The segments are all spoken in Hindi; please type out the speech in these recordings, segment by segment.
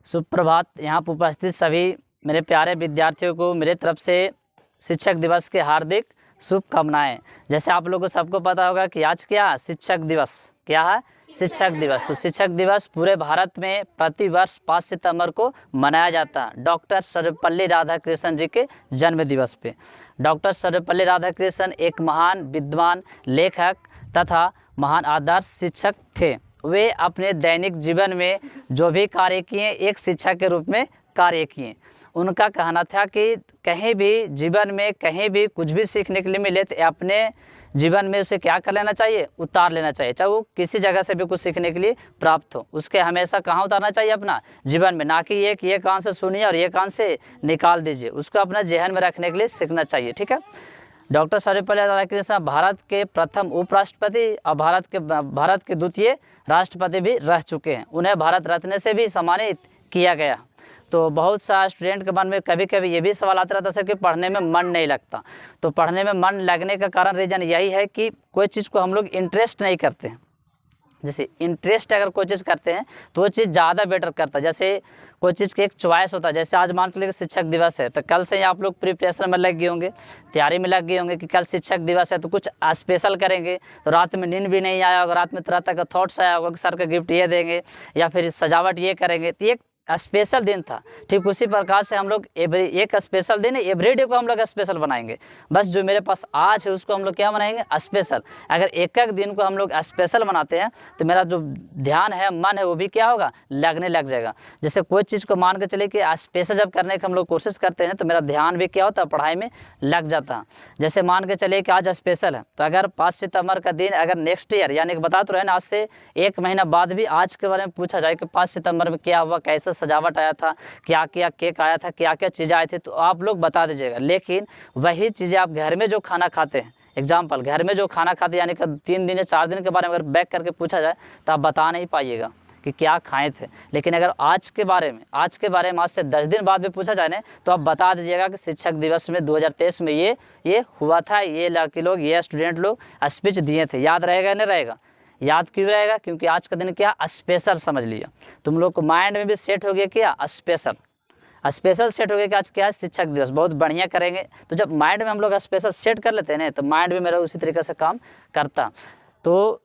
सुप्रभात। यहाँ पर उपस्थित सभी मेरे प्यारे विद्यार्थियों को मेरे तरफ से शिक्षक दिवस के हार्दिक शुभकामनाएं। जैसे आप लोगों को सबको पता होगा कि आज क्या शिक्षक दिवस, क्या है शिक्षक दिवस। तो शिक्षक दिवस पूरे भारत में प्रतिवर्ष 5 सितंबर को मनाया जाता है डॉक्टर सर्वपल्ली राधाकृष्णन जी के जन्म दिवस पे। डॉक्टर सर्वपल्ली राधाकृष्णन एक महान विद्वान, लेखक तथा महान आदर्श शिक्षक थे। वे अपने दैनिक जीवन में जो भी कार्य किए एक शिक्षक के रूप में कार्य किए। उनका कहना था कि कहीं भी जीवन में कहीं भी कुछ भी सीखने के लिए मिले तो अपने जीवन में उसे क्या कर लेना चाहिए, उतार लेना चाहिए। चाहे वो किसी जगह से भी कुछ सीखने के लिए प्राप्त हो, उसके हमेशा कहाँ उतारना चाहिए, अपना जीवन में। ना कि ये कान से सुनिए और ये कान से निकाल दीजिए, उसको अपना जहन में रखने के लिए सीखना चाहिए। ठीक है। डॉक्टर सर्वपल्ली राधाकृष्णन भारत के प्रथम उपराष्ट्रपति और भारत के द्वितीय राष्ट्रपति भी रह चुके हैं। उन्हें भारत रत्न से भी सम्मानित किया गया। तो बहुत सा स्टूडेंट के मन में कभी कभी ये भी सवाल आता रहता है कि पढ़ने में मन नहीं लगता। तो पढ़ने में मन लगने का कारण रीज़न यही है कि कोई चीज़ को हम लोग इंटरेस्ट नहीं करते हैं। जैसे इंटरेस्ट अगर कोई चीज़ करते हैं तो वो चीज़ ज़्यादा बेटर करता है। जैसे कोई चीज़ की एक चॉइस होता है। जैसे आज मान के लिए शिक्षक दिवस है तो कल से ही आप लोग प्रिपरेशन में लग गए होंगे, तैयारी में लग गए होंगे कि कल शिक्षक दिवस है तो कुछ स्पेशल करेंगे। तो रात में नींद भी नहीं आया होगा, रात में तरह तरह का थॉट्स आया होगा कि सर का गिफ्ट ये देंगे या फिर सजावट ये करेंगे। तो एक स्पेशल दिन था। ठीक उसी प्रकार से हम लोग एक स्पेशल दिन है, एवरीडे को हम लोग स्पेशल बनाएंगे। बस जो मेरे पास आज है उसको हम लोग क्या बनाएंगे, स्पेशल। अगर एक एक दिन को हम लोग स्पेशल बनाते हैं तो मेरा जो ध्यान है, मन है, वो भी क्या होगा, लगने लग जाएगा। जैसे कोई चीज़ को मान के चले कि स्पेशल जब करने की हम लोग कोशिश करते हैं तो मेरा ध्यान भी क्या होता है, पढ़ाई में लग जाता है। जैसे मान के चले कि आज स्पेशल है तो अगर 5 सितंबर का दिन अगर नेक्स्ट ईयर यानी कि बता तो रहे ना, आज से 1 महीना बाद भी आज के बारे में पूछा जाए कि 5 सितंबर में क्या हुआ, कैसे सजावट आया था, क्या क्या केक आया था, क्या क्या चीज़ें आई थी, तो आप लोग बता दीजिएगा। लेकिन वही चीज़ें आप घर में जो खाना खाते हैं, एग्जाम्पल घर में जो खाना खाते हैं यानी कि 3 दिन या 4 दिन के बारे में अगर बैक करके पूछा जाए तो आप बता नहीं पाइएगा कि क्या खाए थे। लेकिन अगर आज के बारे में आज से 10 दिन बाद भी पूछा जाए ना तो आप बता दीजिएगा कि शिक्षक दिवस में 2023 में ये हुआ था, ये लड़के लोग, ये स्टूडेंट लोग स्पीच दिए थे। याद रहेगा नहीं रहेगा? याद क्यों रहेगा? क्योंकि आज का दिन क्या स्पेशल समझ लिया। तुम लोग को माइंड में भी सेट हो गया क्या, स्पेशल सेट हो गया कि आज क्या है, शिक्षक दिवस। बहुत बढ़िया करेंगे। तो जब माइंड में हम लोग स्पेशल सेट कर लेते हैं ना तो माइंड में मेरा उसी तरीके से काम करता। तो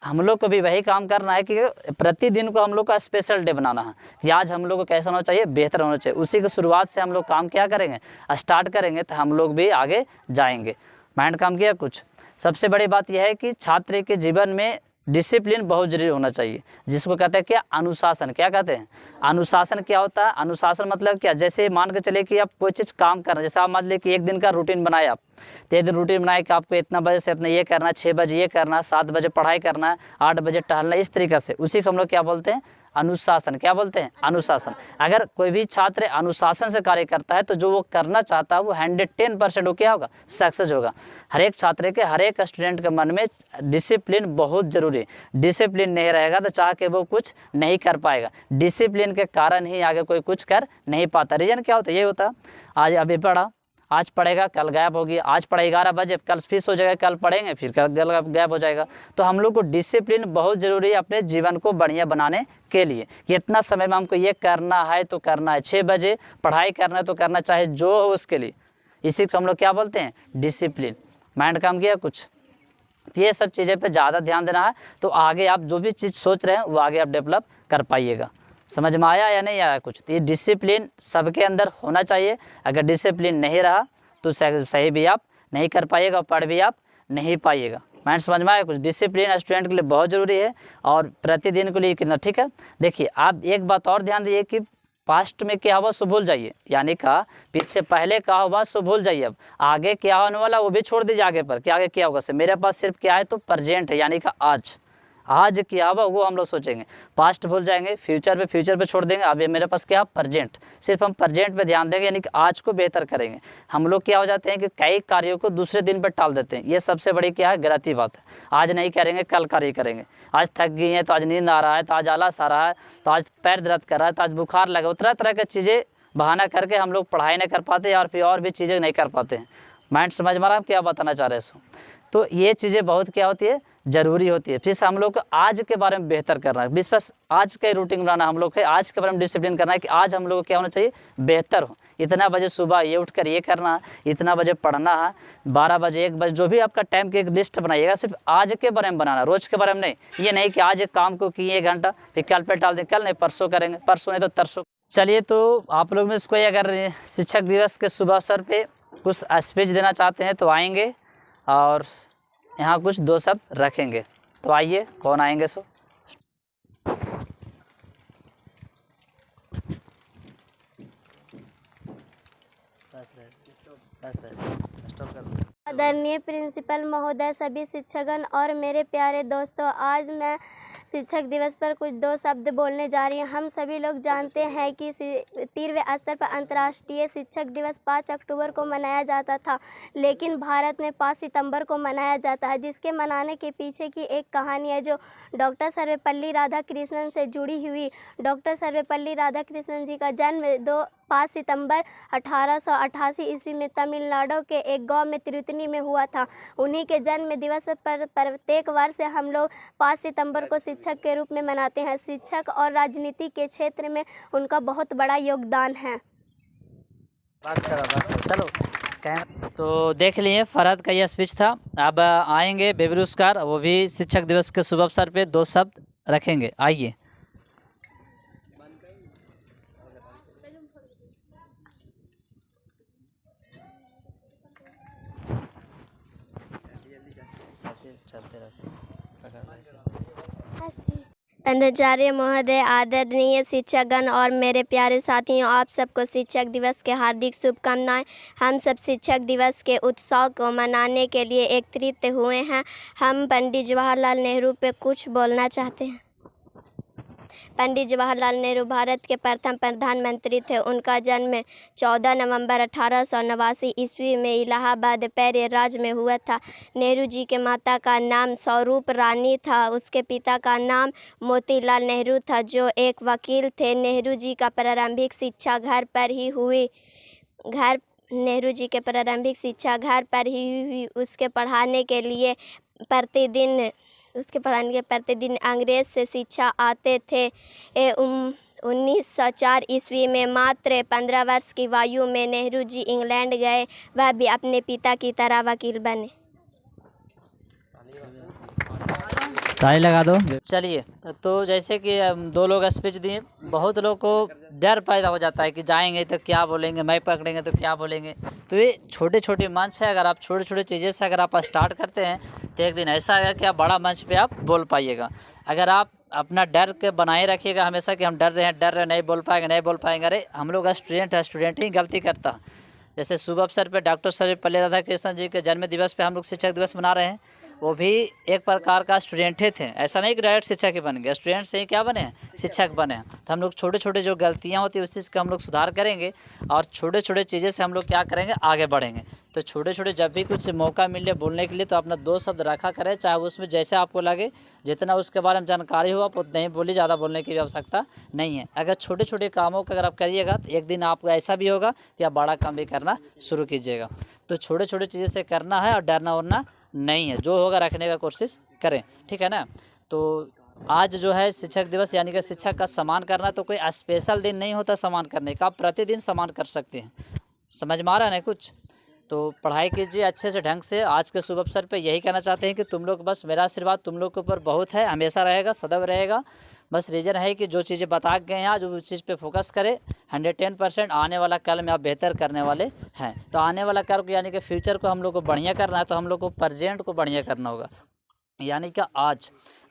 हम लोग को भी वही काम करना है कि प्रतिदिन को हम लोग का स्पेशल डे बनाना है कि आज हम लोग को कैसा होना चाहिए, बेहतर होना चाहिए। उसी की शुरुआत से हम लोग काम क्या करेंगे, स्टार्ट करेंगे तो हम लोग भी आगे जाएंगे। माइंड काम किया कुछ। सबसे बड़ी बात यह है कि छात्र के जीवन में डिसिप्लिन बहुत जरूरी होना चाहिए, जिसको कहते हैं क्या, अनुशासन। क्या कहते हैं, अनुशासन। क्या होता है अनुशासन? मतलब क्या, जैसे मान के चले कि आप कोई चीज़ काम कर रहे हैं। जैसे आप मान लीजिए कि एक दिन का रूटीन बनाए आप, तो एक दिन रूटीन बनाए कि आपको इतना बजे से अपना ये करना है, 6 बजे ये करना है, 7 बजे पढ़ाई करना है, 8 बजे टहलना, इस तरीके से। उसी को हम लोग क्या बोलते हैं, अनुशासन। क्या बोलते हैं, अनुशासन। अगर कोई भी छात्र अनुशासन से कार्य करता है तो जो वो करना चाहता है वो 110% वो क्या होगा, सक्सेस होगा। हर एक छात्र के, हर एक स्टूडेंट के मन में डिसिप्लिन बहुत जरूरी है। डिसिप्लिन नहीं रहेगा तो चाह के वो कुछ नहीं कर पाएगा। डिसिप्लिन के कारण ही आगे कोई कुछ कर नहीं पाता। रीजन क्या होता है, ये होता आज अभी पढ़ा, आज पढ़ेगा कल गायब होगी, आज पढ़े 11 बजे, कल फिर सो जाएगा, कल पढ़ेंगे फिर कल गायब हो जाएगा। तो हम लोग को डिसिप्लिन बहुत ज़रूरी है अपने जीवन को बढ़िया बनाने के लिए कि इतना समय में हमको ये करना है तो करना है, 6 बजे पढ़ाई करना है तो करना, चाहे जो हो उसके लिए। इसी को हम लोग क्या बोलते हैं, डिसिप्लिन। माइंड काम किया कुछ। ये सब चीज़ें पे ज़्यादा ध्यान देना है तो आगे आप जो भी चीज़ सोच रहे हैं वो आगे आप डेवलप कर पाइएगा। समझ में आया या नहीं आया कुछ? तो ये डिसिप्लिन सबके अंदर होना चाहिए। अगर डिसिप्लिन नहीं रहा तो सही भी आप नहीं कर पाइएगा, पढ़ भी आप नहीं पाइएगा। माइंड समझ में आया कुछ? डिसिप्लिन स्टूडेंट के लिए बहुत ज़रूरी है और प्रतिदिन के लिए कितना। ठीक है। देखिए आप एक बात और ध्यान दीजिए कि पास्ट में क्या हुआ सो भूल जाइए, यानी का पीछे पहले क्या हुआ सो भूल जाइए। अब आगे क्या होने वाला वो भी छोड़ दीजिए आगे पर, कि आगे क्या होगा से। मेरे पास सिर्फ क्या है तो प्रेजेंट है, यानी का आज। आज क्या हुआ वो हम लोग सोचेंगे, पास्ट भूल जाएंगे, फ्यूचर पे छोड़ देंगे। अब ये मेरे पास क्या, प्रेजेंट, सिर्फ हम प्रेजेंट पे ध्यान देंगे, यानी कि आज को बेहतर करेंगे। हम लोग क्या हो जाते हैं कि कई कार्यों को दूसरे दिन पर टाल देते हैं, ये सबसे बड़ी क्या है, गलती बात है। आज नहीं करेंगे, कल कार्य करेंगे। आज थक गई हैं तो आज नींद आ रहा है, तो आज आलस आ रहा है, तो आज पैर दर्द कर रहा है, तो आज बुखार लगा, तरह तरह की चीज़ें बहाना करके हम लोग पढ़ाई नहीं कर पाते और फिर और भी चीज़ें नहीं कर पाते हैं। माइंड समझ में आ रहा है हम क्या बताना चाह रहे हैं इसको। तो ये चीज़ें बहुत क्या होती है, ज़रूरी होती है। फिर हम लोग को आज के बारे में बेहतर करना है, बस आज का रूटीन बनाना हम लोग है, आज के बारे में डिसिप्लिन करना है कि आज हम लोग को क्या होना चाहिए, बेहतर हो। इतना बजे सुबह ये उठकर ये करना है, इतना बजे पढ़ना है, 12 बजे 1 बजे, जो भी आपका टाइम की एक लिस्ट बनाइएगा, सिर्फ आज के बारे में बनाना, रोज़ के बारे में नहीं। ये नहीं कि आज एक काम को किए 1 घंटा फिर कल पे टाल दें, कल नहीं परसों करेंगे, परसों नहीं तो तरसों। चलिए, तो आप लोग में इसको अगर शिक्षक दिवस के शुभ अवसर पे कुछ स्पीच देना चाहते हैं तो आएंगे और यहाँ कुछ 2 शब्द रखेंगे। तो आइए, कौन आएंगे सो। आदरणीय प्रिंसिपल महोदय, सभी शिक्षकगण और मेरे प्यारे दोस्तों, आज मैं शिक्षक दिवस पर कुछ 2 शब्द बोलने जा रही हूँ। हम सभी लोग जानते हैं कि 13वें स्तर पर अंतर्राष्ट्रीय शिक्षक दिवस 5 अक्टूबर को मनाया जाता था, लेकिन भारत में 5 सितंबर को मनाया जाता है, जिसके मनाने के पीछे की एक कहानी है जो डॉक्टर सर्वपल्ली राधाकृष्णन से जुड़ी हुई। डॉक्टर सर्वपल्ली राधाकृष्णन जी का जन्म 5 सितंबर 1888 ईस्वी में तमिलनाडु के एक गांव में तिरुतनी में हुआ था। उन्हीं के जन्म दिवस पर प्रत्येक वर्ष हम लोग 5 सितंबर को शिक्षक के रूप में मनाते हैं। शिक्षक और राजनीति के क्षेत्र में उनका बहुत बड़ा योगदान है। बस करो, चलो। तो देख लिए फरहत का यह स्पीच था। अब आएंगे बेबरूजगार, वो भी शिक्षक दिवस के शुभ अवसर पे 2 शब्द रखेंगे। आइए। पंडाचार्य महोदय, आदरणीय शिक्षकगण और मेरे प्यारे साथियों, आप सबको शिक्षक दिवस के हार्दिक शुभकामनाएं। हम सब शिक्षक दिवस के उत्सव को मनाने के लिए एकत्रित हुए हैं। हम पंडित जवाहरलाल नेहरू पे कुछ बोलना चाहते हैं। पंडित जवाहरलाल नेहरू भारत के प्रथम प्रधानमंत्री थे। उनका जन्म 14 नवंबर 1889 ईस्वी में इलाहाबाद पैर राज्य में हुआ था। नेहरू जी के माता का नाम स्वरूप रानी था। उसके पिता का नाम मोतीलाल नेहरू था, जो एक वकील थे। नेहरू जी का प्रारंभिक शिक्षा घर पर ही हुई। उसके पढ़ाने के प्रतिदिन अंग्रेज से शिक्षा आते थे। 1904 ईस्वी में मात्र 15 वर्ष की आयु में नेहरू जी इंग्लैंड गए। वह भी अपने पिता की तरह वकील बने। ताली लगा दो। चलिए, तो जैसे कि 2 लोग स्पीच दिए, बहुत लोग को डर पैदा हो जाता है कि जाएंगे तो क्या बोलेंगे, माइक पकड़ेंगे तो क्या बोलेंगे। तो ये छोटे छोटे मंच है, अगर आप छोटे छोटे चीज़ें से अगर आप स्टार्ट करते हैं तो एक दिन ऐसा है कि आप बड़ा मंच पे आप बोल पाइएगा। अगर आप अपना डर के बनाए रखिएगा हमेशा कि हम डर रहे हैं, नहीं बोल पाएंगे। अरे हम लोग स्टूडेंट ही गलती करता है। जैसे शुभ अवसर पर डॉक्टर सर्वपल्ली राधाकृष्णन जी के जन्म दिवस पे हम लोग शिक्षक दिवस मना रहे हैं। वो भी एक प्रकार का स्टूडेंट ही थे, ऐसा नहीं कि डायरेक्ट शिक्षक ही बन गए, स्टूडेंट से ही क्या बने हैं, शिक्षक बने हैं। तो हम लोग छोटे छोटे जो गलतियाँ होती है उस चीज़ का हम लोग सुधार करेंगे और छोटे छोटे चीज़ें से हम लोग क्या करेंगे, आगे बढ़ेंगे। तो छोटे छोटे जब भी कुछ मौका मिले बोलने के लिए तो अपना 2 शब्द रखा करें, चाहे उसमें जैसे आपको लगे, जितना उसके बारे में जानकारी हो आप उतना ही बोलिए, ज़्यादा बोलने की भी आवश्यकता नहीं है। अगर छोटे छोटे कामों का अगर आप करिएगा तो एक दिन आपको ऐसा भी होगा कि आप बड़ा काम भी करना शुरू कीजिएगा। तो छोटे छोटे चीज़ें से करना है और डरना वरना नहीं है, जो होगा रखने का कोशिश करें, ठीक है ना। तो आज जो है शिक्षक दिवस यानी कि शिक्षक का सम्मान करना, तो कोई स्पेशल दिन नहीं होता सम्मान करने का, आप प्रतिदिन सम्मान कर सकते हैं। समझ में आ रहा है ना कुछ। तो पढ़ाई कीजिए अच्छे से ढंग से। आज के शुभ अवसर पे यही कहना चाहते हैं कि तुम लोग, बस मेरा आशीर्वाद तुम लोग के ऊपर बहुत है, हमेशा रहेगा, सदैव रहेगा। बस रीज़न है कि जो चीज़ें बता गए हैं आज उस चीज़ पे फोकस करें। 110% आने वाला कल में आप बेहतर करने वाले हैं। तो आने वाला कल को यानी कि फ्यूचर को हम लोग को बढ़िया करना है, तो हम लोग को प्रेजेंट को बढ़िया करना होगा। यानी कि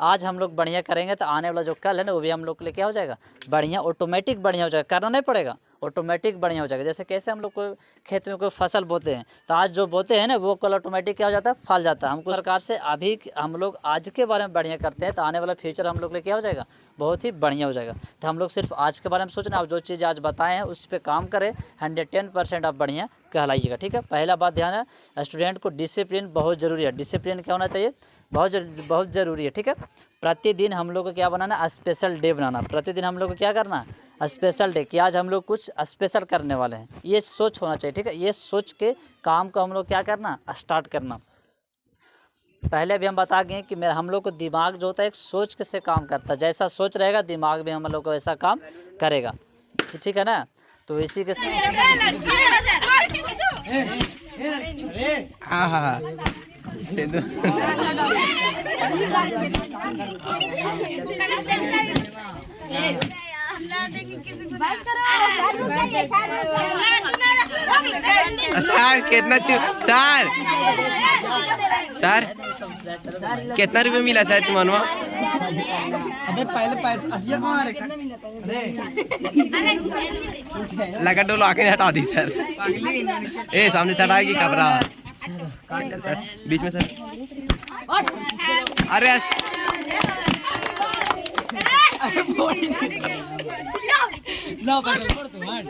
आज हम लोग बढ़िया करेंगे तो आने वाला जो कल है ना वो भी हम लोग के लिए क्या हो जाएगा, बढ़िया, ऑटोमेटिक बढ़िया हो जाएगा, करना नहीं पड़ेगा, ऑटोमेटिक बढ़िया हो जाएगा। जैसे कैसे हम लोग को खेत में कोई फसल बोते हैं तो आज जो बोते हैं ना वो कल ऑटोमेटिक क्या हो जाता है, फल जाता है। हमको सरकार से अभी हम लोग आज के बारे में बढ़िया करते हैं तो आने वाला फ्यूचर हम लोग के लिए क्या हो जाएगा, बहुत ही बढ़िया हो जाएगा। तो हम लोग सिर्फ आज के बारे में सोचना, आप जो चीज़ आज बताए हैं उस पर काम करें, 110% आप बढ़िया कहलाइएगा। ठीक है, पहला बात ध्यान है, स्टूडेंट को डिसिप्लिन बहुत ज़रूरी है। डिसिप्लिन क्या होना चाहिए, बहुत ज़रूरी है। ठीक है, प्रतिदिन हम लोग को क्या बनाना, स्पेशल डे बनाना। प्रतिदिन हम लोग को क्या करना, स्पेशल डे, कि आज हम लोग कुछ स्पेशल करने वाले हैं, ये सोच होना चाहिए। ठीक है, ये सोच के काम को हम लोग क्या करना, स्टार्ट करना। पहले भी हम बता गए कि हम लोग को दिमाग जो होता है एक सोच के से काम करता है, जैसा सोच रहेगा दिमाग भी हम लोग को ऐसा काम करेगा। ठीक है ना, तो इसी के सर कितना सर कितना रुपये मिला सर चुमानवा? अबे पहले पैसा लगा डोलो आके हटा दी सर। ए सामने से हटाएगी कबरा सर, बीच में सर। अरे लो पकड़ तू मार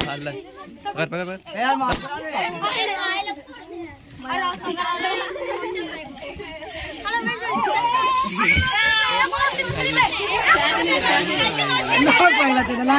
पकड़ यार मार पहला चला